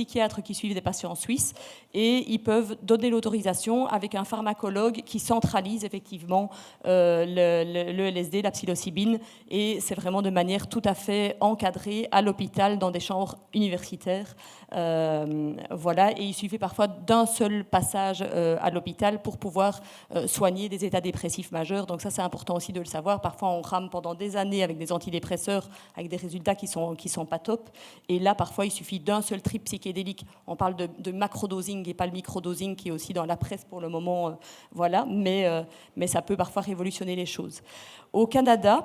psychiatres qui suivent des patients en Suisse et ils peuvent donner l'autorisation avec un pharmacologue qui centralise effectivement le LSD, la psilocybine, et c'est vraiment de manière tout à fait encadrée à l'hôpital dans des chambres universitaires. Voilà, et il suffit parfois d'un seul passage à l'hôpital pour pouvoir soigner des états dépressifs majeurs. Donc ça, c'est important aussi de le savoir. Parfois, on rame pendant des années avec des antidépresseurs avec des résultats qui sont pas top. Et là, parfois, il suffit d'un seul trip psychédélique. On parle de macrodosing et pas le microdosing qui est aussi dans la presse pour le moment. Voilà, mais ça peut parfois révolutionner les choses. Au Canada,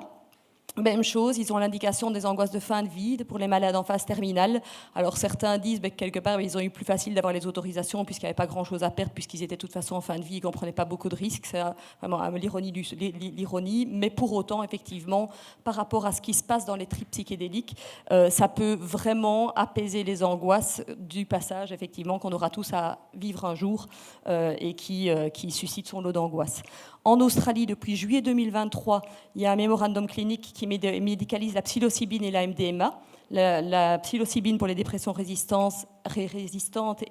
même chose, ils ont l'indication des angoisses de fin de vie pour les malades en phase terminale. Alors certains disent que quelque part, ils ont eu plus facile d'avoir les autorisations puisqu'il n'y avait pas grand-chose à perdre, puisqu'ils étaient de toute façon en fin de vie, ils ne comprenaient pas beaucoup de risques. C'est vraiment l'ironie. Mais pour autant, effectivement, par rapport à ce qui se passe dans les trips psychédéliques, ça peut vraiment apaiser les angoisses du passage, effectivement, qu'on aura tous à vivre un jour et qui suscite son lot d'angoisse. En Australie, depuis juillet 2023, il y a un mémorandum clinique qui médicalise la psilocybine et la MDMA. La psilocybine pour les dépressions résistantes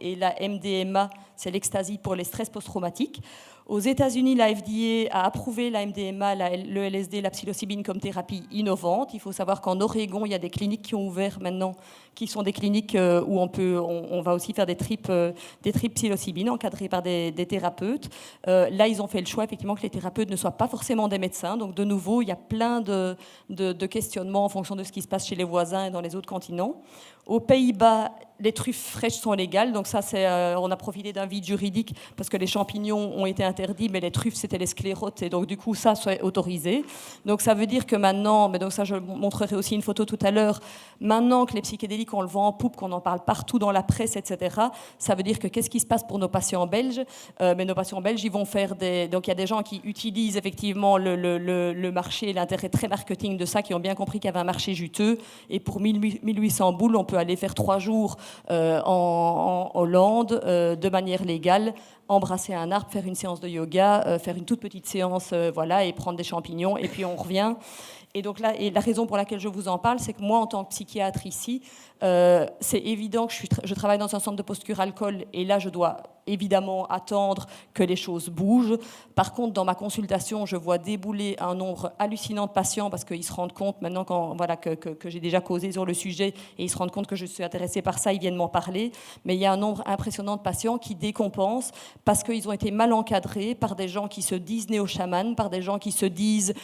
et la MDMA, c'est l'ecstasy pour les stress post-traumatiques. Aux États-Unis, la FDA a approuvé la MDMA, le LSD, la psilocybine comme thérapie innovante. Il faut savoir qu'en Oregon, il y a des cliniques qui ont ouvert maintenant, qui sont des cliniques où on va aussi faire des trips psilocybine encadrés par des thérapeutes. Là, ils ont fait le choix, effectivement, que les thérapeutes ne soient pas forcément des médecins. Donc, de nouveau, il y a plein de questionnements en fonction de ce qui se passe chez les voisins et dans les autres continents. Aux Pays-Bas, les truffes fraîches sont légales, donc ça, on a profité d'un vide juridique parce que les champignons ont été interdits, mais les truffes, c'était les sclérotes, et donc du coup, ça, c'est autorisé. Donc ça veut dire que maintenant, mais donc ça, je montrerai aussi une photo tout à l'heure, maintenant que les psychédéliques, on le vend en poupe, qu'on en parle partout dans la presse, etc., ça veut dire que qu'est-ce qui se passe pour nos patients belges? Mais nos patients belges, ils vont faire donc il y a des gens qui utilisent effectivement le marché, l'intérêt très marketing de ça, qui ont bien compris qu'il y avait un marché juteux, et pour 1800 boules, on peut aller faire 3 jours en Hollande de manière légale, embrasser un arbre, faire une séance de yoga, faire une toute petite séance, voilà, et prendre des champignons, et puis on revient. Et donc là, et la raison pour laquelle je vous en parle, c'est que moi, en tant que psychiatre ici, c'est évident que je travaille dans un centre de post-cure alcool, et là, je dois évidemment attendre que les choses bougent. Par contre, dans ma consultation, je vois débouler un nombre hallucinant de patients parce qu'ils se rendent compte maintenant que j'ai déjà causé sur le sujet, et ils se rendent compte que je suis intéressée par ça, ils viennent m'en parler. Mais il y a un nombre impressionnant de patients qui décompensent parce qu'ils ont été mal encadrés par des gens qui se disent néo-chamans, par des gens qui se disent,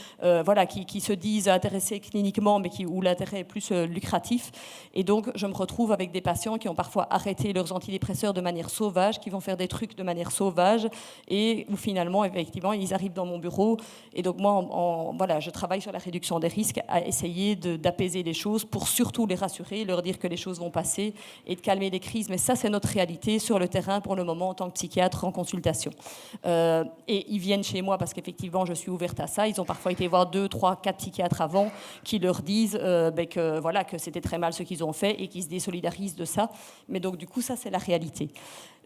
qui se disent intéressés cliniquement, mais où l'intérêt est plus lucratif. Et donc, je me retrouve avec des patients qui ont parfois arrêté leurs antidépresseurs de manière sauvage, qui vont faire des trucs de manière sauvage, et où finalement, effectivement, ils arrivent dans mon bureau. Et donc, moi, je travaille sur la réduction des risques, à essayer d'apaiser les choses pour surtout les rassurer, leur dire que les choses vont passer et de calmer les crises. Mais ça, c'est notre réalité sur le terrain pour le moment en tant que psychiatre en consultation. Et ils viennent chez moi parce qu'effectivement, je suis ouverte à ça. Ils ont parfois été voir 2, 3, 4 psychiatres avant qui leur disent que c'était très mal ce qu'ils ont fait et qui se désolidarisent de ça. Mais donc, du coup, ça, c'est la réalité.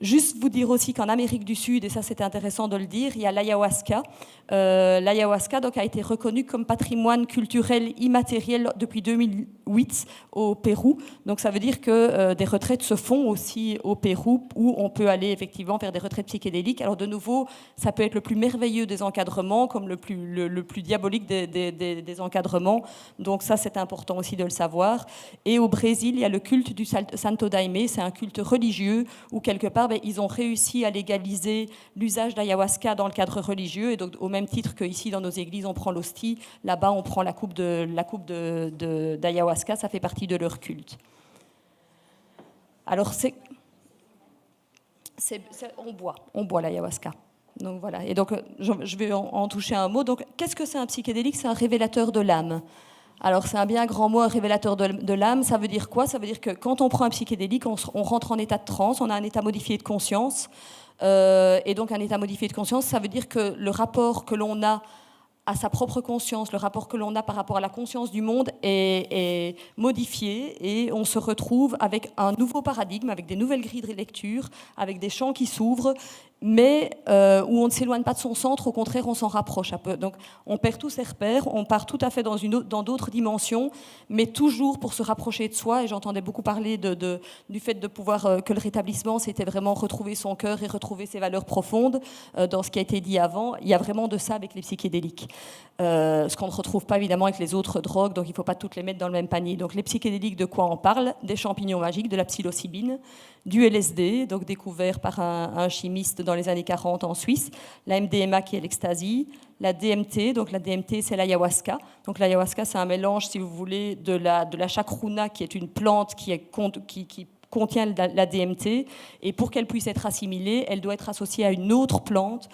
Juste vous dire aussi qu'en Amérique du Sud, et ça c'était intéressant de le dire, il y a l'ayahuasca. L'ayahuasca donc, a été reconnu comme patrimoine culturel immatériel depuis 2008 au Pérou. Donc ça veut dire que des retraites se font aussi au Pérou, où on peut aller effectivement faire des retraites psychédéliques. Alors de nouveau, ça peut être le plus merveilleux des encadrements, comme le plus diabolique des encadrements. Donc ça c'est important aussi de le savoir. Et au Brésil, il y a le culte du Santo Daime, c'est un culte religieux où quelque part ils ont réussi à légaliser l'usage d'ayahuasca dans le cadre religieux, et donc au même titre qu'ici dans nos églises on prend l'hostie, là-bas on prend la coupe d'ayahuasca, ça fait partie de leur culte. Alors on boit l'ayahuasca. Donc voilà. Et donc je vais en toucher un mot. Donc qu'est-ce que c'est un psychédélique? C'est un révélateur de l'âme. Alors c'est un bien grand mot, un révélateur de l'âme. Ça veut dire quoi? Ça veut dire que quand on prend un psychédélique, on rentre en état de transe, on a un état modifié de conscience. Et donc un état modifié de conscience, ça veut dire que le rapport que l'on a à sa propre conscience, le rapport que l'on a par rapport à la conscience du monde est modifié et on se retrouve avec un nouveau paradigme, avec des nouvelles grilles de lecture, avec des champs qui s'ouvrent, mais où on ne s'éloigne pas de son centre, au contraire, on s'en rapproche un peu. Donc, on perd tous ses repères, on part tout à fait dans d'autres dimensions, mais toujours pour se rapprocher de soi. Et j'entendais beaucoup parler du fait de pouvoir, que le rétablissement, c'était vraiment retrouver son cœur et retrouver ses valeurs profondes. Dans ce qui a été dit avant, il y a vraiment de ça avec les psychédéliques. Ce qu'on ne retrouve pas évidemment avec les autres drogues, donc il ne faut pas toutes les mettre dans le même panier. Donc les psychédéliques, de quoi on parle? Des champignons magiques, de la psilocybine, du LSD, donc découvert par un chimiste dans les années 40 en Suisse, la MDMA qui est l'ecstasy, la DMT, donc la DMT c'est l'ayahuasca. Donc l'ayahuasca c'est un mélange, si vous voulez, de la chacruna qui est une plante qui contient la DMT, et pour qu'elle puisse être assimilée, elle doit être associée à une autre plante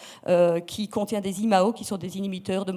qui contient des IMAO, qui sont des inhibiteurs de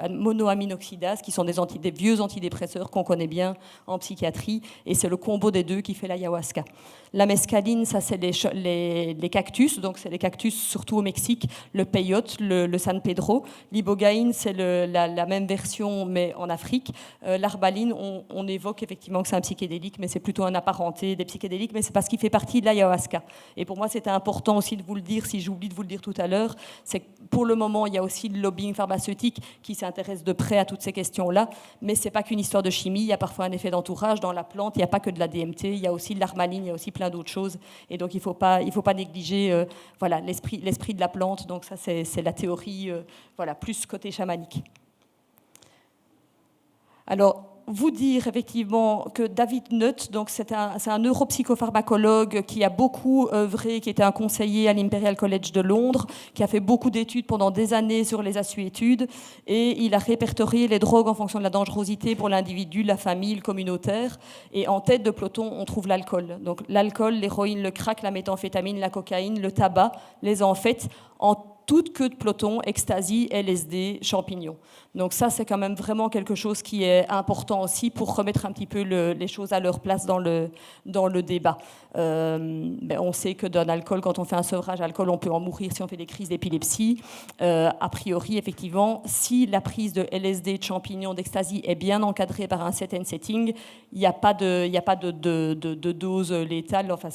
monoaminoxydase, qui sont des vieux antidépresseurs qu'on connaît bien en psychiatrie, et c'est le combo des deux qui fait l'ayahuasca. La mescaline, ça c'est les cactus, donc c'est les cactus surtout au Mexique, le peyote, le San Pedro. L'ibogaïne, c'est la même version mais en Afrique. L'arbaline, on évoque effectivement que c'est un psychédélique, mais c'est plutôt un apparenté des psychédéliques, mais c'est parce qu'il fait partie de l'ayahuasca. Et pour moi, c'était important aussi de vous le dire, si j'oublie de vous le dire tout à l'heure, c'est que pour le moment, il y a aussi le lobbying pharmaceutique qui s'intéresse de près à toutes ces questions-là, mais c'est pas qu'une histoire de chimie, il y a parfois un effet d'entourage dans la plante, il n'y a pas que de la DMT, il y a aussi de l'armaline, il y a aussi plein d'autres choses, et donc il faut pas négliger voilà, l'esprit de la plante, donc ça c'est la théorie voilà, plus côté chamanique. Alors, vous dire effectivement que David Nutt, donc c'est un neuropsychopharmacologue qui a beaucoup œuvré, qui était un conseiller à l'Imperial College de Londres, qui a fait beaucoup d'études pendant des années sur les assuétudes, et il a répertorié les drogues en fonction de la dangerosité pour l'individu, la famille, le communautaire. Et en tête de peloton, on trouve l'alcool. Donc l'alcool, l'héroïne, le crack, la méthamphétamine, la cocaïne, le tabac, les amphétes, en toute queue de peloton, ecstasy, LSD, champignons. Donc ça, c'est quand même vraiment quelque chose qui est important aussi pour remettre un petit peu les choses à leur place dans le débat. On sait que d'un alcool, quand on fait un sevrage alcool, on peut en mourir si on fait des crises d'épilepsie. A priori, effectivement, si la prise de LSD, de champignons, d'ecstasy est bien encadrée par un set and setting, il n'y a pas de dose létale. Enfin,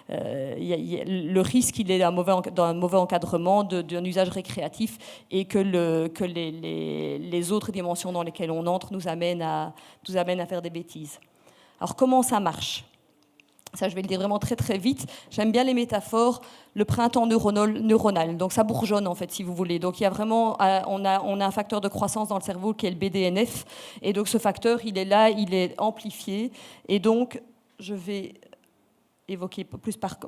le risque, il est d'un mauvais encadrement, d'un usage récréatif, et que les autres dimensions dans lesquelles on entre nous amènent à faire des bêtises. Alors comment ça marche ? Ça, je vais le dire vraiment très très vite. J'aime bien les métaphores. Le printemps neuronal. Donc ça bourgeonne en fait, si vous voulez. Donc il y a vraiment, on a un facteur de croissance dans le cerveau qui est le BDNF, et donc ce facteur, il est là, il est amplifié, et donc je vais évoqué plus par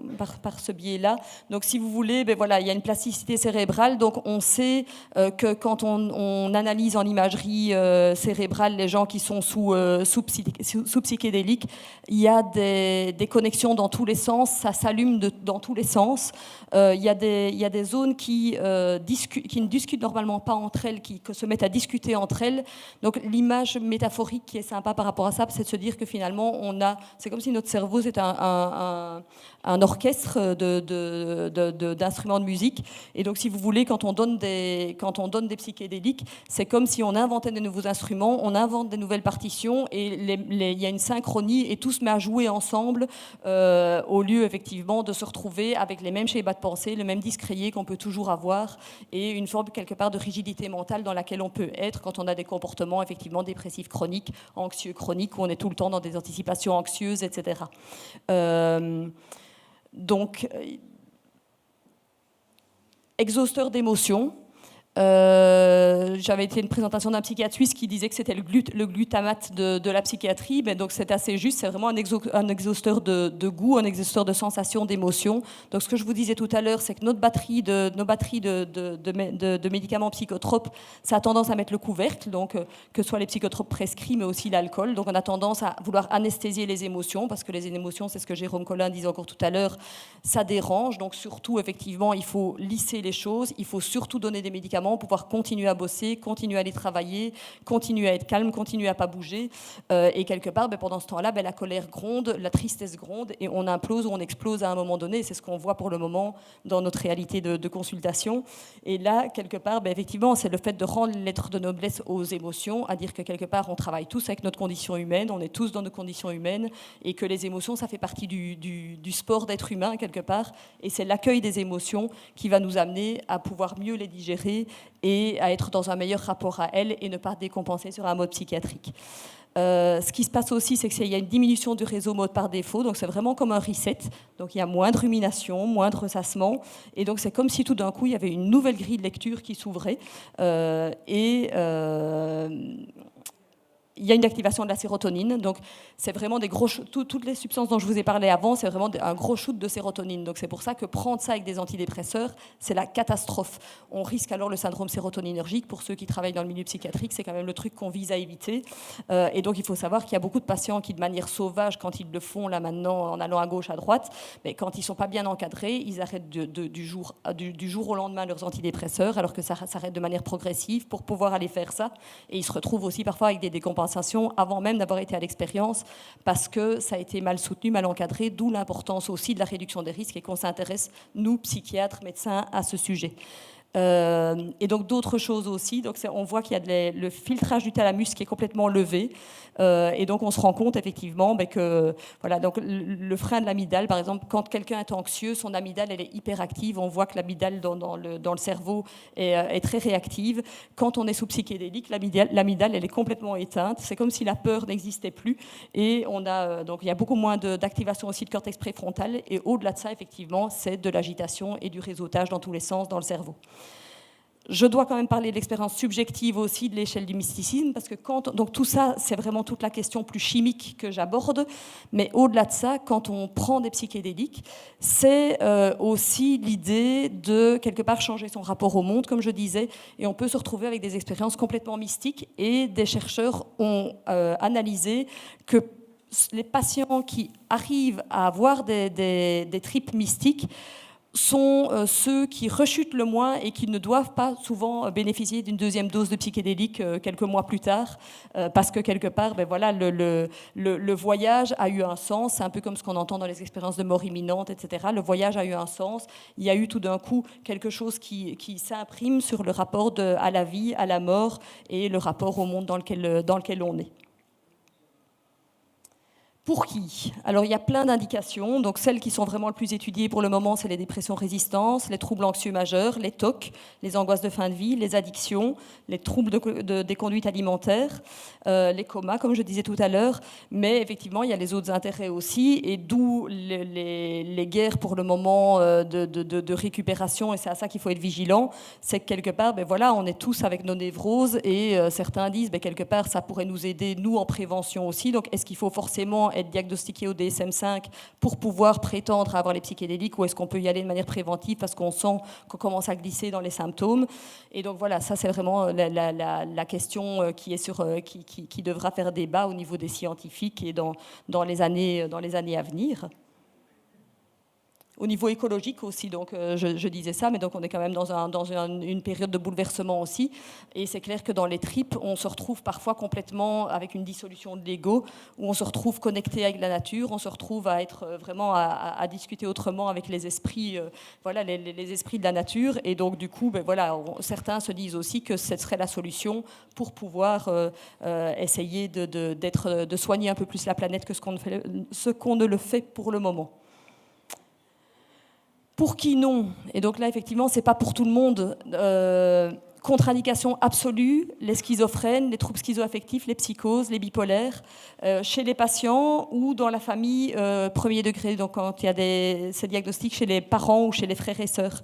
ce biais-là. Donc, si vous voulez, il y a une plasticité cérébrale. Donc, on sait que quand on analyse en imagerie cérébrale les gens qui sont sous psychédéliques, il y a des connexions dans tous les sens, ça s'allume dans tous les sens. Il y a des zones qui ne discutent normalement pas entre elles, qui se mettent à discuter entre elles. Donc, l'image métaphorique qui est sympa par rapport à ça, c'est de se dire que finalement, c'est comme si notre cerveau c'était un orchestre d'instruments de musique. Et donc, si vous voulez, quand on donne des psychédéliques, c'est comme si on inventait de nouveaux instruments, on invente des nouvelles partitions, et il y a une synchronie, et tout se met à jouer ensemble, au lieu, effectivement, de se retrouver avec les mêmes schémas de pensée, le même disque rayé qu'on peut toujours avoir, et une forme, quelque part, de rigidité mentale dans laquelle on peut être quand on a des comportements, effectivement, dépressifs chroniques, anxieux chroniques, où on est tout le temps dans des anticipations anxieuses, etc. Donc, exhausteur d'émotions. J'avais été une présentation d'un psychiatre suisse qui disait que c'était le glutamate de la psychiatrie, mais donc c'est assez juste, c'est vraiment un exhausteur de goût, un exhausteur de sensations, d'émotions. Donc ce que je vous disais tout à l'heure, c'est que nos batteries de médicaments psychotropes, ça a tendance à mettre le couvercle, donc que ce soit les psychotropes prescrits, mais aussi l'alcool. Donc on a tendance à vouloir anesthésier les émotions, parce que les émotions, c'est ce que Jérôme Collin disait encore tout à l'heure, ça dérange. Donc surtout, effectivement, il faut lisser les choses, il faut surtout donner des médicaments suffisamment, pouvoir continuer à bosser, continuer à aller travailler, continuer à être calme, continuer à ne pas bouger. Et quelque part, pendant ce temps-là, la colère gronde, la tristesse gronde, et on implose ou on explose à un moment donné. C'est ce qu'on voit pour le moment dans notre réalité de consultation. Et là, quelque part, effectivement, c'est le fait de rendre les lettres de noblesse aux émotions, à dire que quelque part, on travaille tous avec notre condition humaine, on est tous dans nos conditions humaines, et que les émotions, ça fait partie du sport d'être humain, quelque part, et c'est l'accueil des émotions qui va nous amener à pouvoir mieux les digérer et à être dans un meilleur rapport à elles et ne pas décompenser sur un mode psychiatrique. Ce qui se passe aussi, c'est qu'il y a une diminution du réseau mode par défaut, donc c'est vraiment comme un reset. Donc il y a moins de rumination, moins de ressassement, et donc c'est comme si tout d'un coup il y avait une nouvelle grille de lecture qui s'ouvrait. Il y a une activation de la sérotonine, donc c'est vraiment des gros toutes les substances dont je vous ai parlé avant, c'est vraiment un gros shoot de sérotonine. Donc c'est pour ça que prendre ça avec des antidépresseurs, c'est la catastrophe. On risque alors le syndrome sérotoninergique. Pour ceux qui travaillent dans le milieu psychiatrique, c'est quand même le truc qu'on vise à éviter. Et donc il faut savoir qu'il y a beaucoup de patients qui, de manière sauvage, quand ils le font là maintenant, en allant à gauche, à droite, mais quand ils ne sont pas bien encadrés, ils arrêtent du jour au lendemain leurs antidépresseurs, alors que ça s'arrête de manière progressive pour pouvoir aller faire ça. Et ils se retrouvent aussi parfois avec des décompensations avant même d'avoir été à l'expérience, parce que ça a été mal soutenu, mal encadré, d'où l'importance aussi de la réduction des risques et qu'on s'intéresse, nous, psychiatres, médecins, à ce sujet. Et donc d'autres choses aussi, donc on voit qu'il y a le filtrage du thalamus qui est complètement levé, et donc on se rend compte effectivement que voilà, donc le frein de l'amygdale, par exemple, quand quelqu'un est anxieux, son amygdale elle est hyperactive, on voit que l'amygdale dans le cerveau est très réactive. Quand on est sous psychédélique, l'amygdale elle est complètement éteinte, c'est comme si la peur n'existait plus, et on a donc il y a beaucoup moins d'activation aussi de cortex préfrontal, et au-delà de ça effectivement c'est de l'agitation et du réseautage dans tous les sens dans le cerveau. Je dois quand même parler de l'expérience subjective aussi de l'échelle du mysticisme, parce que donc tout ça, c'est vraiment toute la question plus chimique que j'aborde, mais au-delà de ça, quand on prend des psychédéliques, c'est aussi l'idée de, quelque part, changer son rapport au monde, comme je disais, et on peut se retrouver avec des expériences complètement mystiques, et des chercheurs ont analysé que les patients qui arrivent à avoir des trips mystiques sont ceux qui rechutent le moins et qui ne doivent pas souvent bénéficier d'une deuxième dose de psychédélique quelques mois plus tard, parce que quelque part, voilà, le voyage a eu un sens, c'est un peu comme ce qu'on entend dans les expériences de mort imminente, etc. Le voyage a eu un sens, il y a eu tout d'un coup quelque chose qui s'imprime sur le rapport à la vie, à la mort et le rapport au monde dans lequel on est. Pour qui? Alors, il y a plein d'indications. Donc, celles qui sont vraiment le plus étudiées pour le moment, c'est les dépressions résistantes, les troubles anxieux majeurs, les TOC, les angoisses de fin de vie, les addictions, les troubles des conduites alimentaires, les comas, comme je disais tout à l'heure. Mais effectivement, il y a les autres intérêts aussi, et d'où les guerres pour le moment de récupération, et c'est à ça qu'il faut être vigilant. C'est que quelque part, voilà, on est tous avec nos névroses, et certains disent, quelque part, ça pourrait nous aider, nous, en prévention aussi. Donc, est-ce qu'il faut forcément être diagnostiqué au DSM-5 pour pouvoir prétendre à avoir les psychédéliques, ou est-ce qu'on peut y aller de manière préventive parce qu'on sent qu'on commence à glisser dans les symptômes? Et donc voilà, ça c'est vraiment la question qui devra faire débat au niveau des scientifiques et dans les années à venir. Au niveau écologique aussi, donc je disais ça, mais donc on est quand même dans une période de bouleversement aussi, et c'est clair que dans les tripes, on se retrouve parfois complètement avec une dissolution de l'ego, où on se retrouve connecté avec la nature, on se retrouve à être vraiment à discuter autrement avec les esprits, voilà, les esprits de la nature, et donc du coup, voilà, certains se disent aussi que ce serait la solution pour pouvoir essayer de soigner un peu plus la planète que ce qu'on ne le fait pour le moment. Pour qui non? Et donc là, effectivement, c'est pas pour tout le monde. Contre-indication absolue, les schizophrènes, les troubles schizoaffectifs, les psychoses, les bipolaires, chez les patients ou dans la famille premier degré, donc quand il y a ces diagnostics chez les parents ou chez les frères et sœurs.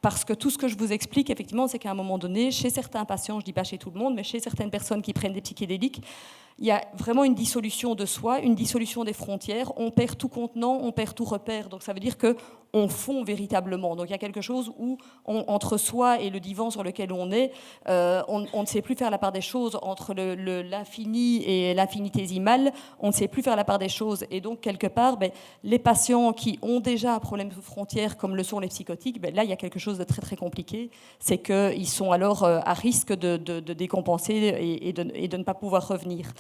Parce que tout ce que je vous explique, effectivement, c'est qu'à un moment donné, chez certains patients, je ne dis pas chez tout le monde, mais chez certaines personnes qui prennent des psychédéliques, il y a vraiment une dissolution de soi, une dissolution des frontières. On perd tout contenant, on perd tout repère. Donc ça veut dire qu'on fond véritablement. Donc il y a quelque chose où, entre soi et le divan sur lequel on est, on ne sait plus faire la part des choses entre l'infini et l'infinitésimal. On ne sait plus faire la part des choses. Et donc, quelque part, les patients qui ont déjà un problème de frontières, comme le sont les psychotiques, là, il y a quelque chose chose de très très compliqué, c'est qu'ils sont alors à risque de décompenser et de ne pas pouvoir revenir.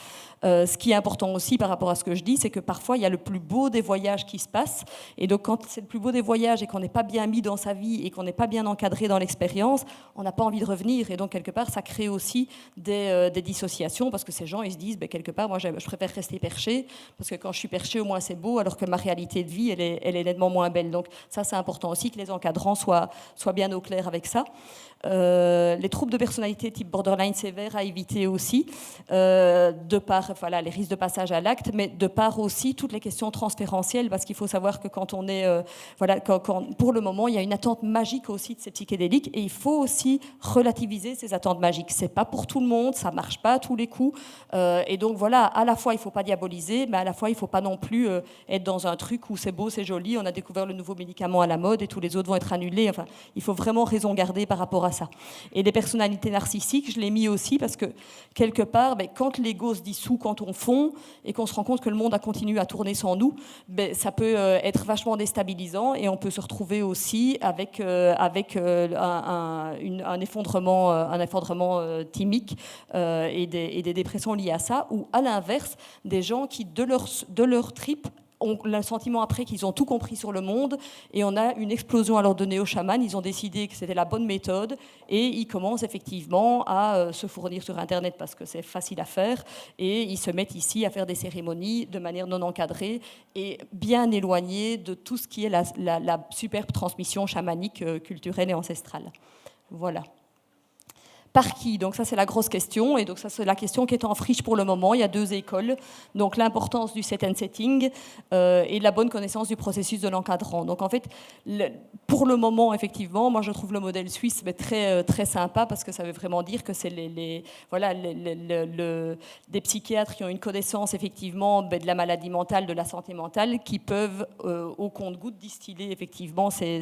Ce qui est important aussi par rapport à ce que je dis, c'est que parfois il y a le plus beau des voyages qui se passe, et donc quand c'est le plus beau des voyages et qu'on n'est pas bien mis dans sa vie et qu'on n'est pas bien encadré dans l'expérience, on n'a pas envie de revenir, et donc quelque part ça crée aussi des dissociations, parce que ces gens ils se disent quelque part moi je préfère rester perché, parce que quand je suis perché au moins c'est beau, alors que ma réalité de vie elle est nettement moins belle. Donc ça c'est important aussi que les encadrants soient bien au clair avec ça. Les troubles de personnalité type borderline sévère à éviter aussi, de par les risques de passage à l'acte, mais de par aussi toutes les questions transférentielles, parce qu'il faut savoir que quand on est, pour le moment, il y a une attente magique aussi de ces psychédéliques, et il faut aussi relativiser ces attentes magiques. C'est pas pour tout le monde, ça marche pas à tous les coups, et donc voilà, à la fois il faut pas diaboliser, mais à la fois il faut pas non plus être dans un truc où c'est beau, c'est joli, on a découvert le nouveau médicament à la mode et tous les autres vont être annulés. Enfin, il faut vraiment raison garder par rapport à ça. Et les personnalités narcissiques, je l'ai mis aussi parce que quelque part, quand l'ego se dissout, quand on fond et qu'on se rend compte que le monde a continué à tourner sans nous, ça peut être vachement déstabilisant, et on peut se retrouver aussi avec un effondrement thymique et des dépressions liées à ça, ou à l'inverse, des gens qui, de leur trip, ont le sentiment après qu'ils ont tout compris sur le monde, et on a une explosion à leur donner aux chamans. Ils ont décidé que c'était la bonne méthode, et ils commencent effectivement à se fournir sur Internet parce que c'est facile à faire, et ils se mettent ici à faire des cérémonies de manière non encadrée et bien éloignée de tout ce qui est la superbe transmission chamanique, culturelle et ancestrale. Voilà. Par qui? Donc ça c'est la grosse question, et donc ça c'est la question qui est en friche pour le moment. Il y a 2 écoles, donc l'importance du set and setting et la bonne connaissance du processus de l'encadrant. Donc en fait, pour le moment effectivement, moi je trouve le modèle suisse très très sympa, parce que ça veut vraiment dire que c'est des psychiatres qui ont une connaissance effectivement de la maladie mentale, de la santé mentale, qui peuvent au compte-gouttes distiller effectivement ces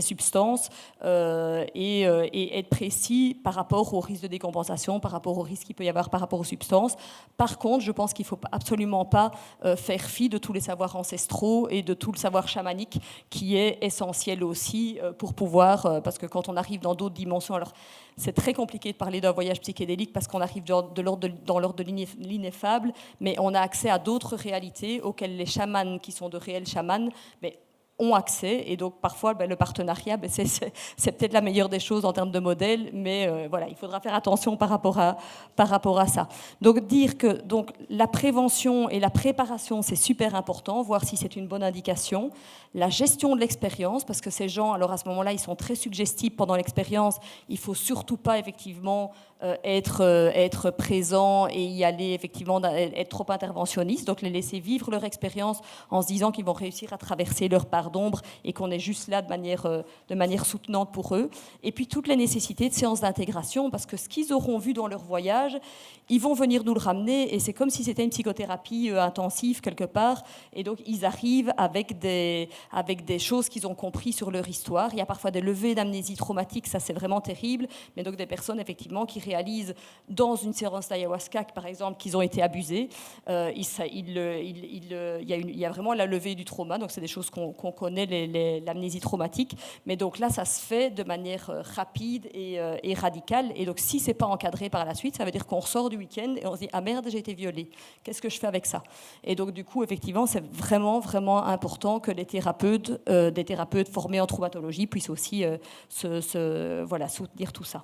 substances et être précis par rapport au risque de décompensation, par rapport au risque qu'il peut y avoir par rapport aux substances. Par contre, je pense qu'il ne faut absolument pas faire fi de tous les savoirs ancestraux et de tout le savoir chamanique qui est essentiel aussi pour pouvoir, parce que quand on arrive dans d'autres dimensions, alors c'est très compliqué de parler d'un voyage psychédélique parce qu'on arrive dans l'ordre de l'ineffable, mais on a accès à d'autres réalités auxquelles les chamans, qui sont de réels chamans, ont accès, et donc parfois le partenariat, c'est peut-être la meilleure des choses en termes de modèle, mais voilà, il faudra faire attention par rapport à ça. Donc dire que la prévention et la préparation, c'est super important, voir si c'est une bonne indication. La gestion de l'expérience, parce que ces gens, alors à ce moment-là, ils sont très suggestibles pendant l'expérience, il ne faut surtout pas effectivement être présent et y aller effectivement, être trop interventionniste, donc les laisser vivre leur expérience en se disant qu'ils vont réussir à traverser leur part d'ombre et qu'on est juste là de manière soutenante pour eux. Et puis toutes les nécessités de séances d'intégration, parce que ce qu'ils auront vu dans leur voyage, ils vont venir nous le ramener, et c'est comme si c'était une psychothérapie intensive quelque part, et donc ils arrivent avec des choses qu'ils ont compris sur leur histoire. Il y a parfois des levées d'amnésie traumatique, ça c'est vraiment terrible, mais donc des personnes effectivement qui réalisent dans une séance d'ayahuasca par exemple qu'ils ont été abusés. Il y a vraiment la levée du trauma, donc c'est des choses qu'on connaît, l'amnésie traumatique, mais donc là ça se fait de manière rapide et radicale, et donc si c'est pas encadré par la suite, ça veut dire qu'on ressort du week-end et on se dit ah merde, j'ai été violée, qu'est-ce que je fais avec ça? Et donc du coup effectivement c'est vraiment vraiment important que des thérapeutes formés en traumatologie puissent aussi soutenir tout ça.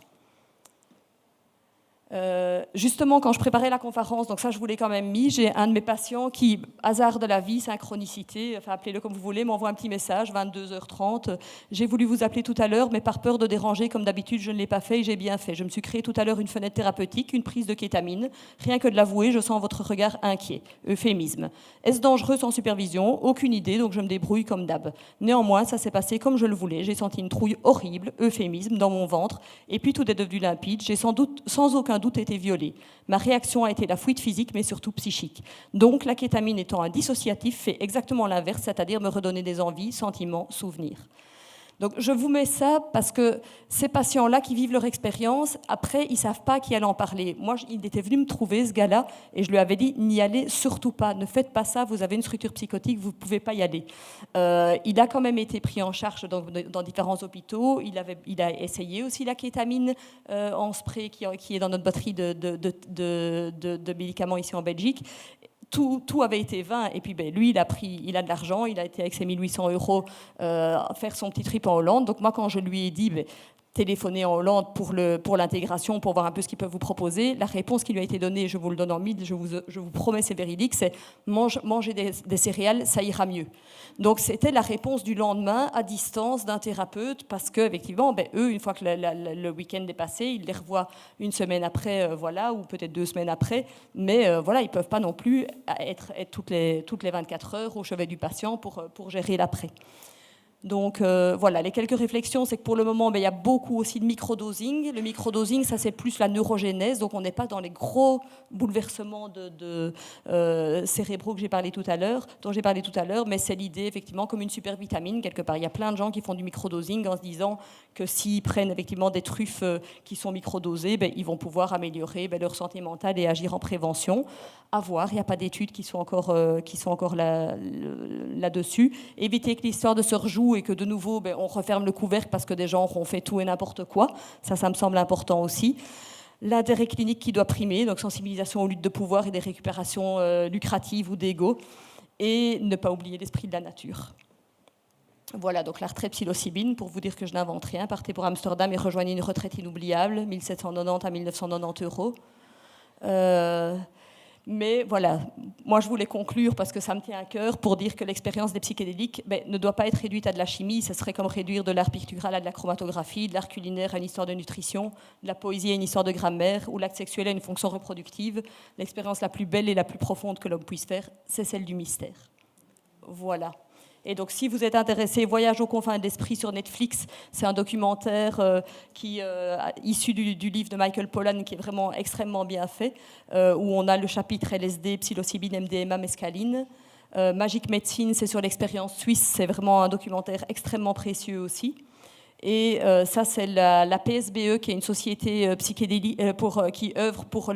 Justement, quand je préparais la conférence, donc ça je vous l'ai quand même mis, j'ai un de mes patients qui, hasard de la vie, synchronicité, enfin appelez-le comme vous voulez, m'envoie un petit message, 22h30, j'ai voulu vous appeler tout à l'heure, mais par peur de déranger, comme d'habitude, je ne l'ai pas fait et j'ai bien fait. Je me suis créé tout à l'heure une fenêtre thérapeutique, une prise de kétamine. Rien que de l'avouer, je sens votre regard inquiet. Euphémisme. Est-ce dangereux sans supervision? Aucune idée, donc je me débrouille comme d'hab. Néanmoins, ça s'est passé comme je le voulais. J'ai senti une trouille horrible, euphémisme, dans mon ventre, et puis tout est devenu limpide. J'ai sans aucun doute été violée. Ma réaction a été la fuite physique, mais surtout psychique. Donc, la kétamine étant un dissociatif, fait exactement l'inverse, c'est-à-dire me redonner des envies, sentiments, souvenirs. Donc je vous mets ça parce que ces patients-là qui vivent leur expérience, après, ils ne savent pas qui allait en parler. Moi, il était venu me trouver, ce gars-là, et je lui avais dit, n'y allez surtout pas, ne faites pas ça, vous avez une structure psychotique, vous ne pouvez pas y aller. Il a quand même été pris en charge dans différents hôpitaux, il a essayé aussi la kétamine en spray qui est dans notre batterie de médicaments ici en Belgique. Tout avait été vain. Et puis lui, il a de l'argent, il a été avec ses 1800 € faire son petit trip en Hollande. Donc moi, quand je lui ai dit, téléphoner en Hollande pour l'intégration, pour voir un peu ce qu'ils peuvent vous proposer, la réponse qui lui a été donnée, je vous le donne en mille, je vous promets, c'est véridique, c'est manger des céréales, ça ira mieux. Donc c'était la réponse du lendemain à distance d'un thérapeute, parce qu'effectivement, eux, une fois que le week-end est passé, ils les revoient une semaine après, ou peut-être 2 semaines après, mais ils ne peuvent pas non plus être toutes les 24 heures au chevet du patient pour gérer l'après. Donc les quelques réflexions, c'est que pour le moment, il y a beaucoup aussi de microdosing. Le microdosing, ça c'est plus la neurogénèse, donc on n'est pas dans les gros bouleversements cérébraux dont j'ai parlé tout à l'heure, mais c'est l'idée effectivement comme une super vitamine quelque part. Il y a plein de gens qui font du microdosing en se disant que s'ils prennent effectivement des truffes qui sont microdosées, ils vont pouvoir améliorer leur santé mentale et agir en prévention. À voir, il n'y a pas d'études qui sont encore là-dessus. Éviter que l'histoire de se rejoue et que de nouveau, on referme le couvercle parce que des gens auront fait tout et n'importe quoi. Ça me semble important aussi. L'intérêt clinique qui doit primer, donc sensibilisation aux luttes de pouvoir et des récupérations lucratives ou d'ego. Et ne pas oublier l'esprit de la nature. Voilà, donc la retraite psilocybine, pour vous dire que je n'invente rien. Partez pour Amsterdam et rejoignez une retraite inoubliable, 1790 à 1990 €. Mais voilà, moi je voulais conclure parce que ça me tient à cœur pour dire que l'expérience des psychédéliques ne doit pas être réduite à de la chimie. Ce serait comme réduire de l'art pictural à de la chromatographie, de l'art culinaire à une histoire de nutrition, de la poésie à une histoire de grammaire, ou l'acte sexuel à une fonction reproductive. L'expérience la plus belle et la plus profonde que l'homme puisse faire, c'est celle du mystère. Voilà. Et donc, si vous êtes intéressé, Voyage aux confins de l'esprit sur Netflix, c'est un documentaire issu du livre de Michael Pollan qui est vraiment extrêmement bien fait, où on a le chapitre LSD, psilocybine, MDMA, mescaline. Magic Medicine, c'est sur l'expérience suisse, c'est vraiment un documentaire extrêmement précieux aussi. Et ça, c'est la PSBE, qui est une société psychédélique qui œuvre pour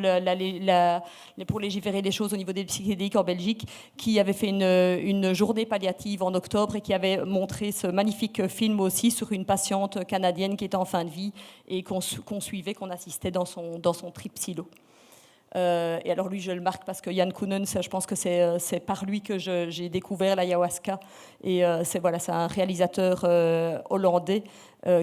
légiférer les choses au niveau des psychédéliques en Belgique, qui avait fait une journée palliative en octobre et qui avait montré ce magnifique film aussi sur une patiente canadienne qui était en fin de vie et qu'on suivait, qu'on assistait dans son trip psylo. Et alors lui, je le marque parce que Jan Koenen, je pense que c'est par lui que j'ai découvert l'ayahuasca. Et c'est un réalisateur hollandais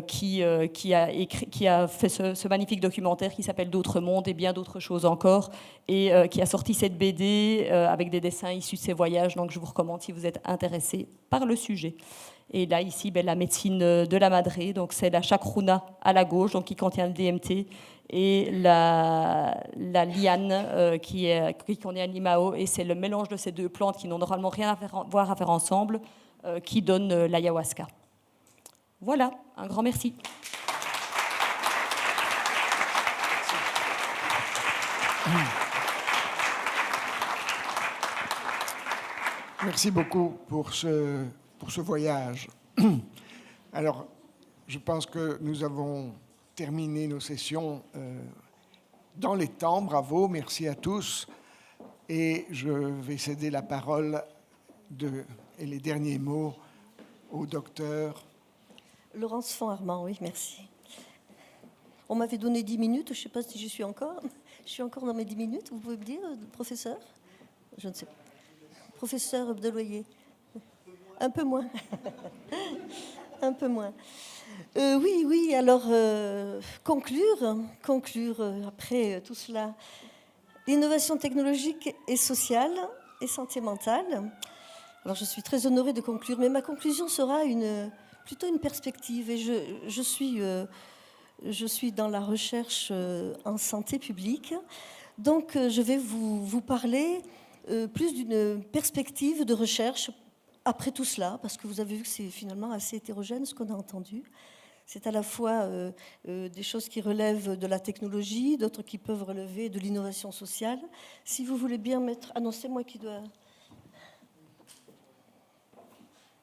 qui a fait ce magnifique documentaire qui s'appelle D'autres mondes et bien d'autres choses encore, et qui a sorti cette BD avec des dessins issus de ses voyages. Donc je vous recommande si vous êtes intéressé par le sujet. Et là, ici, la médecine de la madré, donc c'est la chacruna à la gauche, donc qui contient le DMT, et la liane qui contient l'imao, et c'est le mélange de ces deux plantes qui n'ont normalement rien à faire ensemble qui donne l'ayahuasca. Voilà, un grand merci. Merci beaucoup pour ce voyage. Alors, je pense que nous avons terminé nos sessions dans les temps. Bravo, merci à tous. Et je vais céder la parole et les derniers mots au docteur. Laurence Font-Armand, oui, merci. On m'avait donné 10 minutes, je ne sais pas si j'y suis encore. Je suis encore dans mes 10 minutes, vous pouvez me dire, professeur ? Je ne sais pas. Professeur Deloyer. Un peu moins. Un peu moins. Oui, alors, conclure après tout cela. L'innovation technologique et sociale et santé mentale. Alors, je suis très honorée de conclure, mais ma conclusion sera plutôt une perspective. Et je suis dans la recherche en santé publique. Donc, je vais vous parler plus d'une perspective de recherche après tout cela, parce que vous avez vu que c'est finalement assez hétérogène ce qu'on a entendu. C'est à la fois des choses qui relèvent de la technologie, d'autres qui peuvent relever de l'innovation sociale. Si vous voulez bien mettre... Ah non, c'est moi qui dois...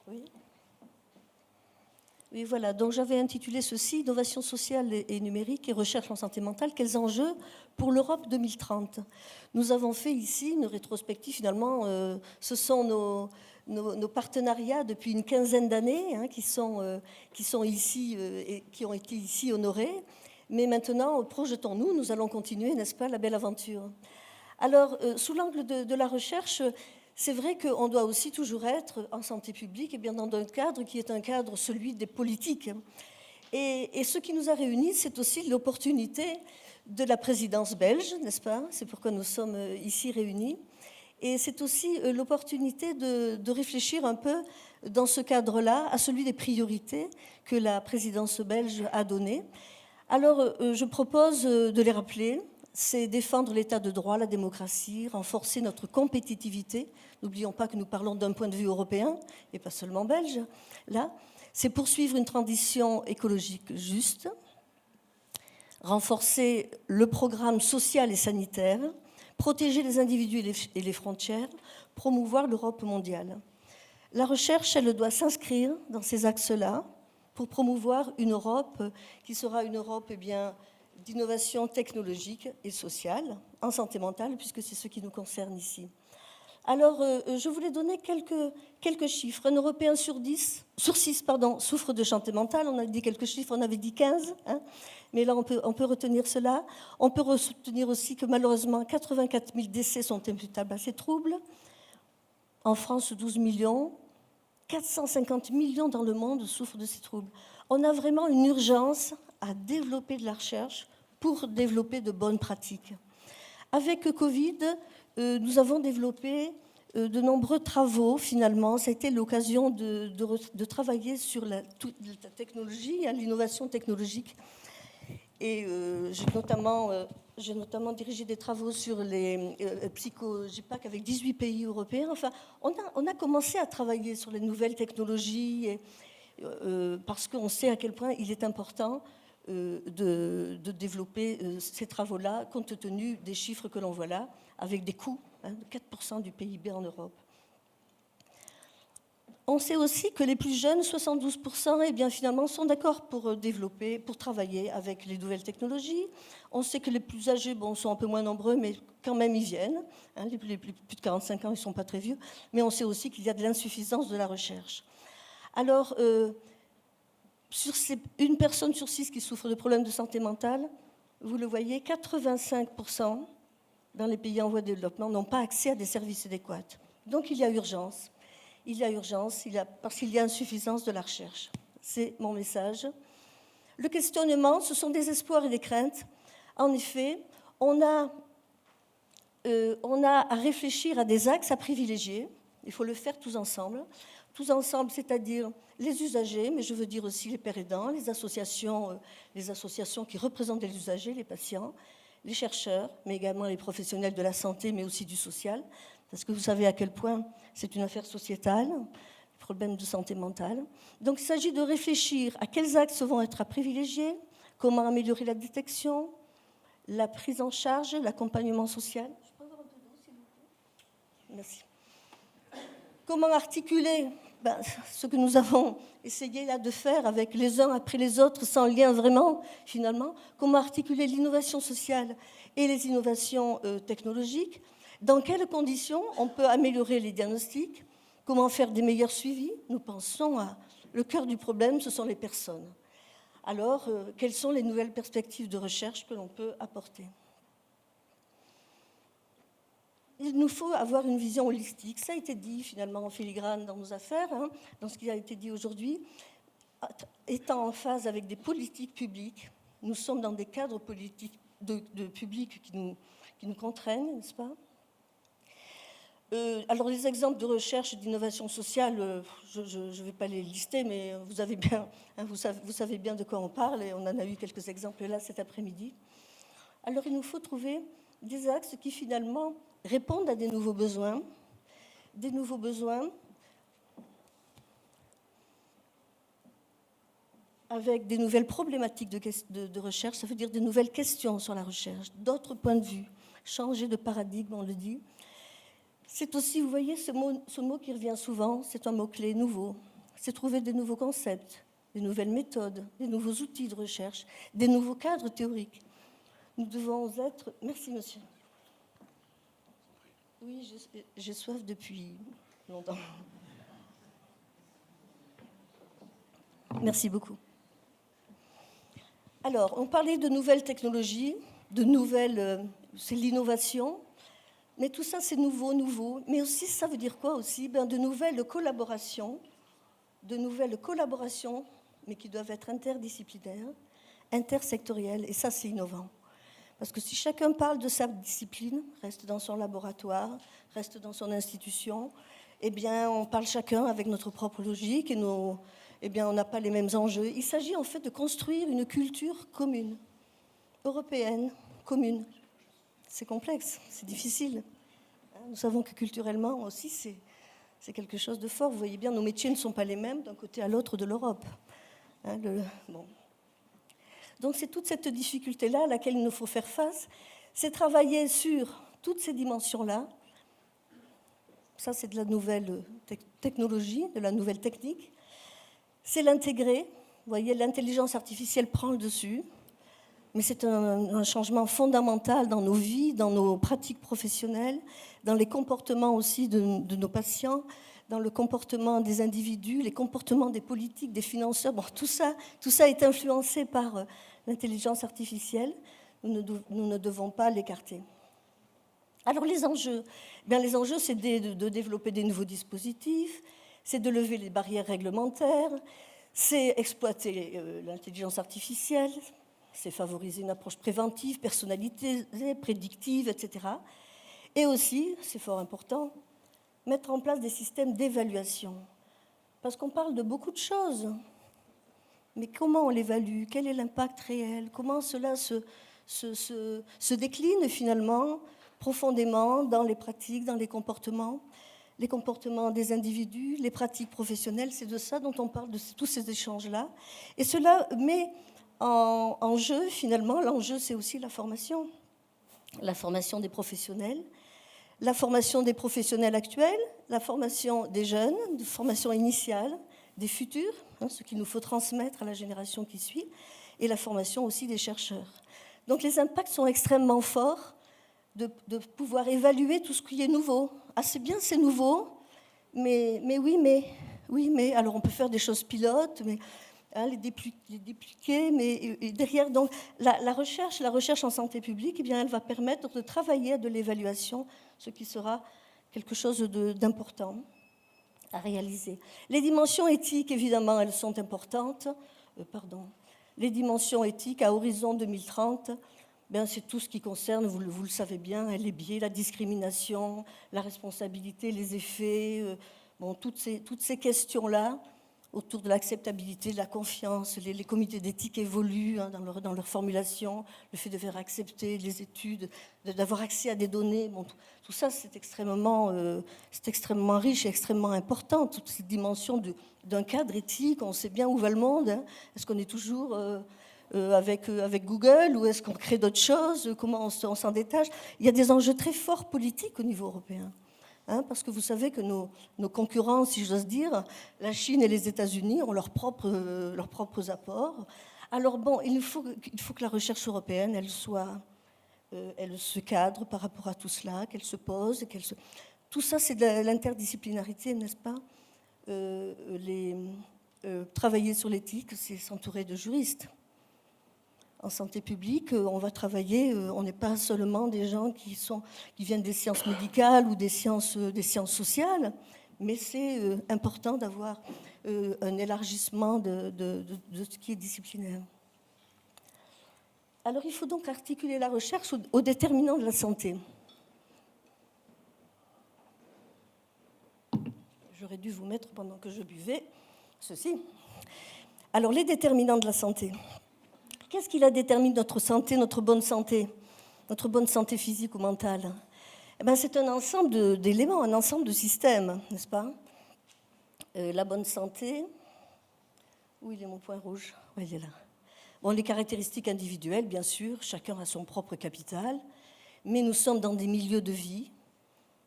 Oui. Oui, voilà. Donc j'avais intitulé ceci « Innovation sociale et numérique et recherche en santé mentale, quels enjeux pour l'Europe 2030 ?» Nous avons fait ici une rétrospective, finalement, ce sont nos partenariats depuis une quinzaine d'années qui sont ici et qui ont été ici honorés. Mais maintenant, projetons-nous, nous allons continuer, n'est-ce pas, la belle aventure. Alors, sous l'angle de la recherche, c'est vrai qu'on doit aussi toujours être en santé publique et bien dans un cadre qui est un cadre, celui des politiques. Et ce qui nous a réunis, c'est aussi l'opportunité de la présidence belge, n'est-ce pas? C'est pourquoi nous sommes ici réunis. Et c'est aussi l'opportunité de réfléchir un peu dans ce cadre-là à celui des priorités que la présidence belge a données. Alors, je propose de les rappeler. C'est défendre l'état de droit, la démocratie, renforcer notre compétitivité. N'oublions pas que nous parlons d'un point de vue européen et pas seulement belge. Là, c'est poursuivre une transition écologique juste, renforcer le programme social et sanitaire, protéger les individus et les frontières, promouvoir l'Europe mondiale. La recherche, elle doit s'inscrire dans ces axes-là pour promouvoir une Europe qui sera une Europe d'innovation technologique et sociale, en santé mentale, puisque c'est ce qui nous concerne ici. Alors, je voulais donner quelques chiffres. Un Européen sur 6 souffre de santé mentale. On a dit quelques chiffres, on avait dit 15. Mais là, on peut retenir cela. On peut retenir aussi que malheureusement, 84 000 décès sont imputables à ces troubles. En France, 12 millions. 450 millions dans le monde souffrent de ces troubles. On a vraiment une urgence à développer de la recherche pour développer de bonnes pratiques. Avec Covid, nous avons développé de nombreux travaux, finalement. Ça a été l'occasion de travailler sur la technologie, l'innovation technologique. Et j'ai notamment dirigé des travaux sur les psycho-JPAC avec 18 pays européens. Enfin, on a commencé à travailler sur les nouvelles technologies parce qu'on sait à quel point il est important de développer ces travaux-là, compte tenu des chiffres que l'on voit là, avec des coûts de 4% du PIB en Europe. On sait aussi que les plus jeunes, 72%, finalement, sont d'accord pour développer, pour travailler avec les nouvelles technologies. On sait que les plus âgés, sont un peu moins nombreux, mais quand même, ils viennent. Les plus de 45 ans, ils ne sont pas très vieux. Mais on sait aussi qu'il y a de l'insuffisance de la recherche. Alors, sur une personne sur 6 qui souffre de problèmes de santé mentale, vous le voyez, 85% dans les pays en voie de développement n'ont pas accès à des services adéquats. Donc, il y a urgence. Parce qu'il y a insuffisance de la recherche. C'est mon message. Le questionnement, ce sont des espoirs et des craintes. En effet, on a à réfléchir à des axes à privilégier. Il faut le faire tous ensemble, c'est-à-dire les usagers, mais je veux dire aussi les pères aidants, les associations qui représentent les usagers, les patients, les chercheurs, mais également les professionnels de la santé, mais aussi du social. Parce que vous savez à quel point c'est une affaire sociétale, le problème de santé mentale. Donc il s'agit de réfléchir à quels axes vont être à privilégier, comment améliorer la détection, la prise en charge, l'accompagnement social. Je peux avoir un peu d'eau, s'il vous plaît ? Merci. Comment articuler ce que nous avons essayé là de faire avec les uns après les autres, sans lien vraiment, finalement. Comment articuler l'innovation sociale et les innovations technologiques. Dans quelles conditions on peut améliorer les diagnostics? Comment faire des meilleurs suivis? Nous pensons le cœur du problème, ce sont les personnes. Alors, quelles sont les nouvelles perspectives de recherche que l'on peut apporter? Il nous faut avoir une vision holistique. Ça a été dit finalement en filigrane dans nos affaires, dans ce qui a été dit aujourd'hui. Étant en phase avec des politiques publiques, nous sommes dans des cadres politiques de publics qui nous contraignent, n'est-ce pas? Alors les exemples de recherche et d'innovation sociale, je ne vais pas les lister, mais vous savez bien de quoi on parle, et on en a eu quelques exemples là cet après-midi. Alors il nous faut trouver des axes qui finalement répondent à des nouveaux besoins avec des nouvelles problématiques de recherche, ça veut dire des nouvelles questions sur la recherche, d'autres points de vue, changer de paradigme, on le dit. C'est aussi, vous voyez, ce mot qui revient souvent, c'est un mot-clé nouveau. C'est trouver des nouveaux concepts, des nouvelles méthodes, des nouveaux outils de recherche, des nouveaux cadres théoriques. Nous devons être... Merci, monsieur. Oui, j'ai soif depuis longtemps. Merci beaucoup. Alors, on parlait de nouvelles technologies, c'est l'innovation, mais tout ça c'est nouveau, mais aussi ça veut dire quoi aussi? De nouvelles collaborations, mais qui doivent être interdisciplinaires, intersectorielles, et ça c'est innovant. Parce que si chacun parle de sa discipline, reste dans son laboratoire, reste dans son institution, eh bien on parle chacun avec notre propre logique et eh bien, on n'a pas les mêmes enjeux. Il s'agit en fait de construire une culture commune, européenne, commune. C'est complexe, c'est difficile. Nous savons que culturellement aussi, c'est quelque chose de fort. Vous voyez bien, nos métiers ne sont pas les mêmes d'un côté à l'autre de l'Europe. Bon. Donc c'est toute cette difficulté-là à laquelle il nous faut faire face. C'est travailler sur toutes ces dimensions-là. Ça, c'est de la nouvelle technologie, de la nouvelle technique. C'est l'intégrer. Vous voyez, l'intelligence artificielle prend le dessus, mais c'est un changement fondamental dans nos vies, dans nos pratiques professionnelles, dans les comportements aussi de nos patients, dans le comportement des individus, les comportements des politiques, des financeurs. Bon, tout ça est influencé par l'intelligence artificielle. Nous ne devons pas l'écarter. Alors les enjeux, les enjeux, c'est de développer des nouveaux dispositifs, c'est de lever les barrières réglementaires, c'est exploiter l'intelligence artificielle, c'est favoriser une approche préventive, personnalisée, prédictive, etc. Et aussi, c'est fort important, mettre en place des systèmes d'évaluation. Parce qu'on parle de beaucoup de choses, mais comment on l'évalue? Quel est l'impact réel? Comment cela se décline finalement profondément dans les pratiques, dans les comportements des individus, les pratiques professionnelles? C'est de ça dont on parle, de tous ces échanges-là. Et cela met en jeu, finalement, l'enjeu, c'est aussi la formation des professionnels, la formation des professionnels actuels, la formation des jeunes, de formation initiale, des futurs, ce qu'il nous faut transmettre à la génération qui suit, et la formation aussi des chercheurs. Donc les impacts sont extrêmement forts de pouvoir évaluer tout ce qui est nouveau. Ah, c'est bien, c'est nouveau, mais alors on peut faire des choses pilotes, mais les dépliquer, mais derrière, donc la recherche en santé publique, eh bien, elle va permettre de travailler à de l'évaluation, ce qui sera quelque chose d'important à réaliser. Les dimensions éthiques, évidemment, elles sont importantes. Les dimensions éthiques à horizon 2030, c'est tout ce qui concerne, vous le savez bien, les biais, la discrimination, la responsabilité, les effets, toutes ces questions-là autour de l'acceptabilité, de la confiance. Les comités d'éthique évoluent dans leur formulation, le fait de faire accepter les études, d'avoir accès à des données. Tout ça, c'est extrêmement riche et extrêmement important, toute cette dimension d'un cadre éthique. On sait bien où va le monde. Est-ce qu'on est toujours avec Google ou est-ce qu'on crée d'autres choses? Comment on s'en détache? Il y a des enjeux très forts politiques au niveau européen. Parce que vous savez que nos concurrents, si j'ose dire, la Chine et les États-Unis ont leurs propres apports. Alors il faut que la recherche européenne, elle se cadre par rapport à tout cela, qu'elle se pose, tout ça, c'est de l'interdisciplinarité, n'est-ce pas? Travailler sur l'éthique, c'est s'entourer de juristes. En santé publique, on va travailler, on n'est pas seulement des gens qui viennent des sciences médicales ou des sciences sociales, mais c'est important d'avoir un élargissement de ce qui est disciplinaire. Alors il faut donc articuler la recherche aux déterminants de la santé. J'aurais dû vous mettre, pendant que je buvais, ceci. Alors les déterminants de la santé. Qu'est-ce qui la détermine, notre santé, notre bonne santé physique ou mentale? C'est un ensemble d'éléments, un ensemble de systèmes, n'est-ce pas? La bonne santé, où il est mon point rouge? Oui, il est là. Les caractéristiques individuelles, bien sûr, chacun a son propre capital, mais nous sommes dans des milieux de vie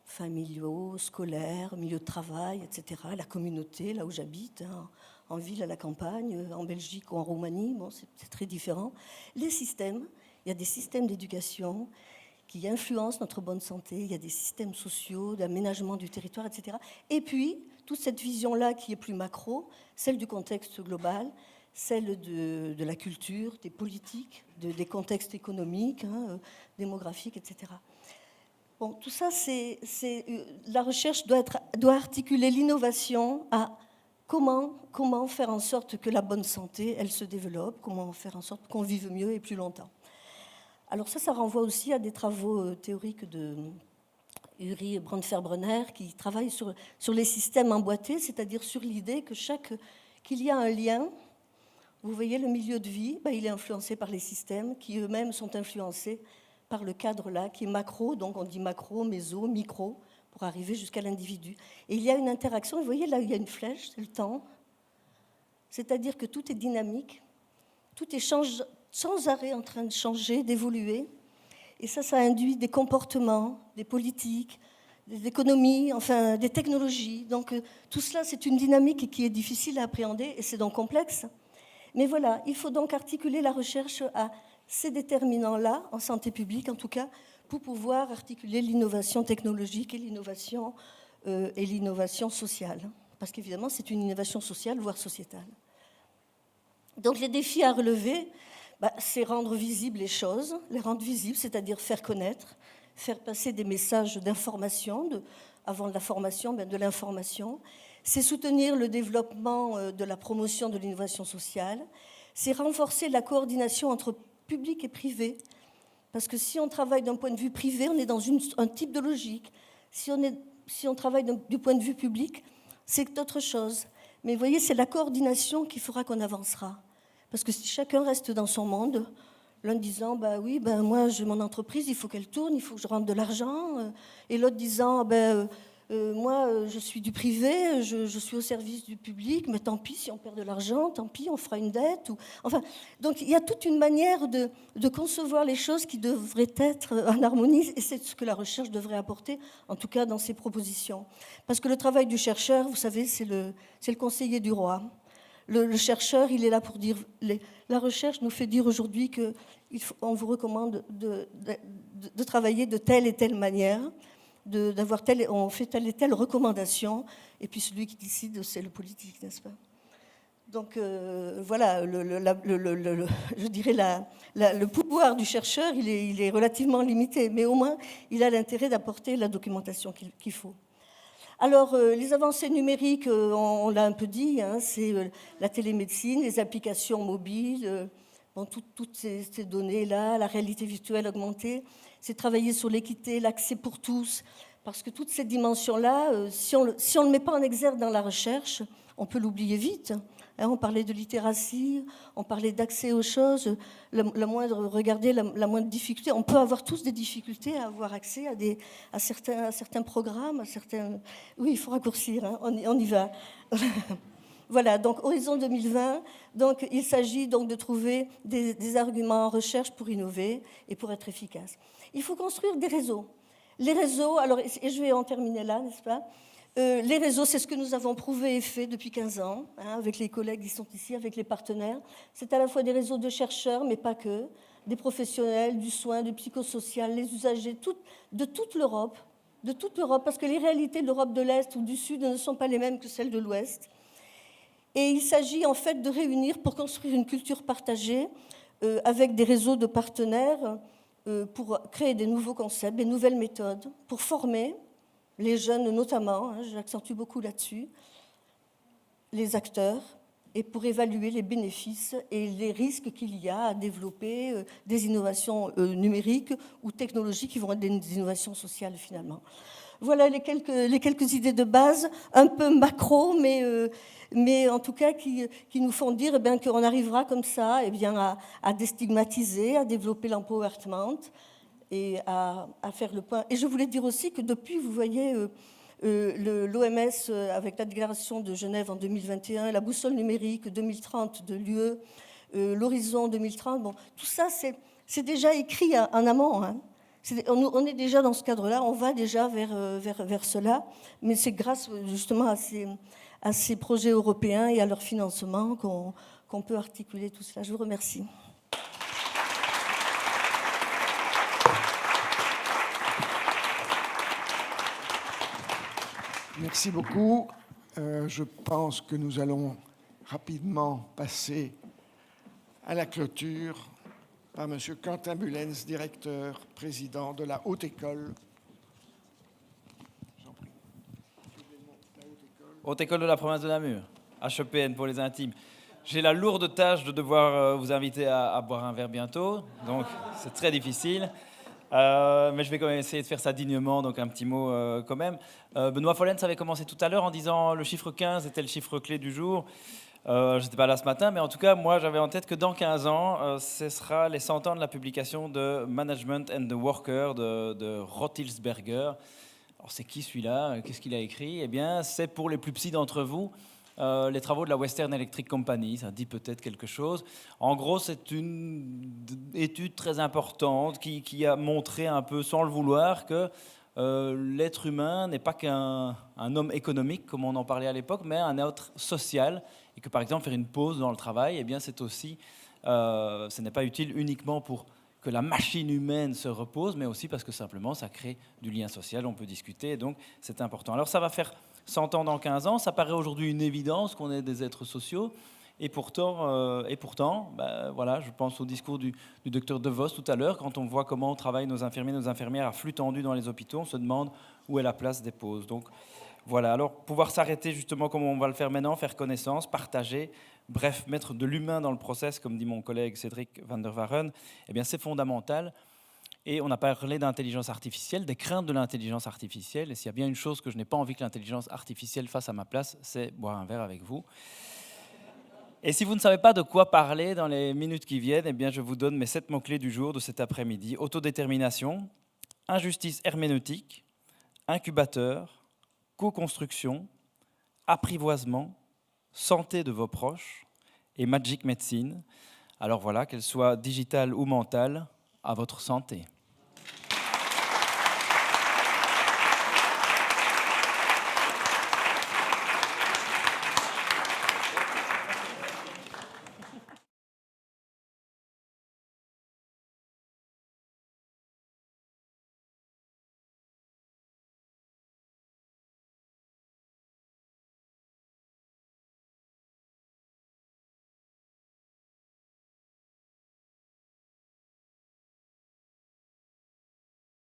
familiaux, scolaires, milieu de travail, etc. La communauté, là où j'habite, hein, en ville, à la campagne, en Belgique ou en Roumanie, bon, c'est très différent. Les systèmes, il y a des systèmes d'éducation qui influencent notre bonne santé, il y a des systèmes sociaux, d'aménagement du territoire, etc. Et puis, toute cette vision-là qui est plus macro, celle du contexte global, celle de la culture, des politiques, des contextes économiques, hein, démographiques, etc. Bon, tout ça, la recherche doit articuler l'innovation à comment faire en sorte que la bonne santé, elle se développe, comment faire en sorte qu'on vive mieux et plus longtemps. Alors ça renvoie aussi à des travaux théoriques de Uri Brandfer-Brenner qui travaillent sur les systèmes emboîtés, c'est-à-dire sur l'idée qu'il y a un lien. Vous voyez, le milieu de vie, il est influencé par les systèmes qui eux-mêmes sont influencés par le cadre là, qui est macro, donc on dit macro, méso, micro, pour arriver jusqu'à l'individu. Et il y a une interaction, vous voyez là, il y a une flèche, c'est le temps. C'est-à-dire que tout est dynamique, tout est sans arrêt en train de changer, d'évoluer. Et ça induit des comportements, des politiques, des économies, enfin des technologies. Donc tout cela, c'est une dynamique qui est difficile à appréhender et c'est donc complexe. Mais voilà, il faut donc articuler la recherche à ces déterminants-là, en santé publique en tout cas, pour pouvoir articuler l'innovation technologique et l'innovation sociale. Parce qu'évidemment, c'est une innovation sociale, voire sociétale. Donc les défis à relever, c'est rendre visibles les choses, les rendre visibles, c'est-à-dire faire connaître, faire passer des messages d'information, avant de la formation, de l'information. C'est soutenir le développement de la promotion de l'innovation sociale. C'est renforcer la coordination entre public et privé. Parce que si on travaille d'un point de vue privé, on est dans un type de logique. Si on travaille du point de vue public, c'est autre chose. Mais vous voyez, c'est la coordination qui fera qu'on avancera. Parce que si chacun reste dans son monde, l'un disant, moi, j'ai mon entreprise, il faut qu'elle tourne, il faut que je rentre de l'argent. Et l'autre disant, moi, je suis du privé, je suis au service du public, mais tant pis si on perd de l'argent, tant pis, on fera une dette. Donc il y a toute une manière de concevoir les choses qui devraient être en harmonie, et c'est ce que la recherche devrait apporter, en tout cas dans ses propositions. Parce que le travail du chercheur, vous savez, c'est le conseiller du roi. Le chercheur, il est là pour dire... La recherche nous fait dire aujourd'hui qu'on vous recommande de travailler de telle et telle manière, on fait telle et telle recommandation, et puis celui qui décide, c'est le politique, n'est-ce pas? Donc voilà, je dirais le pouvoir du chercheur, il est relativement limité, mais au moins, il a l'intérêt d'apporter la documentation qu'il faut. Alors, les avancées numériques, on l'a un peu dit, hein, c'est la télémédecine, les applications mobiles, toutes ces données-là, la réalité virtuelle augmentée, c'est travailler sur l'équité, l'accès pour tous, parce que toutes ces dimensions-là, si on ne le met pas en exergue dans la recherche, on peut l'oublier vite. Hein, on parlait de littératie, on parlait d'accès aux choses, regardez la moindre difficulté. On peut avoir tous des difficultés à avoir accès à certains programmes, à certains... Oui, il faut raccourcir, hein, on y va. Voilà, donc Horizon 2020, donc, il s'agit donc de trouver des arguments en recherche pour innover et pour être efficace. Il faut construire des réseaux. Les réseaux, alors, et je vais en terminer là, n'est-ce pas? Les réseaux, c'est ce que nous avons prouvé et fait depuis 15 ans, hein, avec les collègues qui sont ici, avec les partenaires. C'est à la fois des réseaux de chercheurs, mais pas que, des professionnels, du soin, du psychosocial, les usagers, de toute l'Europe, parce que les réalités de l'Europe de l'Est ou du Sud ne sont pas les mêmes que celles de l'Ouest. Et il s'agit en fait de réunir pour construire une culture partagée avec des réseaux de partenaires pour créer des nouveaux concepts, des nouvelles méthodes, pour former les jeunes notamment, hein, j'accentue beaucoup là-dessus, les acteurs, et pour évaluer les bénéfices et les risques qu'il y a à développer des innovations numériques ou technologiques qui vont être des innovations sociales finalement. Voilà les quelques idées de base, un peu macro, mais en tout cas qui nous font dire qu'on arrivera comme ça à déstigmatiser, à développer l'empowerment et à faire le point. Et je voulais dire aussi que depuis, vous voyez, l'OMS, avec la déclaration de Genève en 2021, la boussole numérique 2030 de l'UE, l'horizon 2030, tout ça, c'est déjà écrit en amont. Hein. On est déjà dans ce cadre-là, on va déjà vers cela, mais c'est grâce justement à ces projets européens et à leur financement qu'on peut articuler tout cela. Je vous remercie. Merci beaucoup. Je pense que nous allons rapidement passer à la clôture par M. Quentin Bullens, directeur, président de la Haute École. Haute École de la province de Namur, HEPN pour les intimes. J'ai la lourde tâche de devoir vous inviter à boire un verre bientôt, donc c'est très difficile. Mais je vais quand même essayer de faire ça dignement, donc un petit mot quand même. Benoît Follens avait commencé tout à l'heure en disant le chiffre 15 était le chiffre clé du jour. Je n'étais pas là ce matin, mais en tout cas, moi, j'avais en tête que dans 15 ans, ce sera les 100 ans de la publication de Management and the Worker de Roethlisberger. Alors, c'est qui celui-là? Qu'est-ce qu'il a écrit? Eh bien, c'est pour les plus petits d'entre vous, les travaux de la Western Electric Company. Ça dit peut-être quelque chose. En gros, c'est une étude très importante qui a montré un peu, sans le vouloir, que l'être humain n'est pas qu'un homme économique, comme on en parlait à l'époque, mais un être social. Et que par exemple faire une pause dans le travail, eh bien c'est aussi, ce n'est pas utile uniquement pour que la machine humaine se repose, mais aussi parce que simplement ça crée du lien social, on peut discuter, et donc c'est important. Alors ça va faire 100 ans dans 15 ans, ça paraît aujourd'hui une évidence qu'on est des êtres sociaux, et pourtant voilà, je pense au discours du docteur De Vos tout à l'heure, quand on voit comment travaillent nos infirmiers, nos infirmières à flux tendu dans les hôpitaux, on se demande où est la place des pauses. Donc, voilà, alors pouvoir s'arrêter justement comme on va le faire maintenant, faire connaissance, partager, bref, mettre de l'humain dans le process, comme dit mon collègue Cédric van der Waren, eh bien c'est fondamental. Et on a parlé d'intelligence artificielle, des craintes de l'intelligence artificielle. Et s'il y a bien une chose que je n'ai pas envie que l'intelligence artificielle fasse à ma place, c'est boire un verre avec vous. Et si vous ne savez pas de quoi parler dans les minutes qui viennent, eh bien je vous donne mes 7 mots-clés du jour de cet après-midi. Autodétermination, injustice herméneutique, incubateur, co-construction, apprivoisement, santé de vos proches et Magic Medicine. Alors voilà, qu'elle soit digitale ou mentale, à votre santé.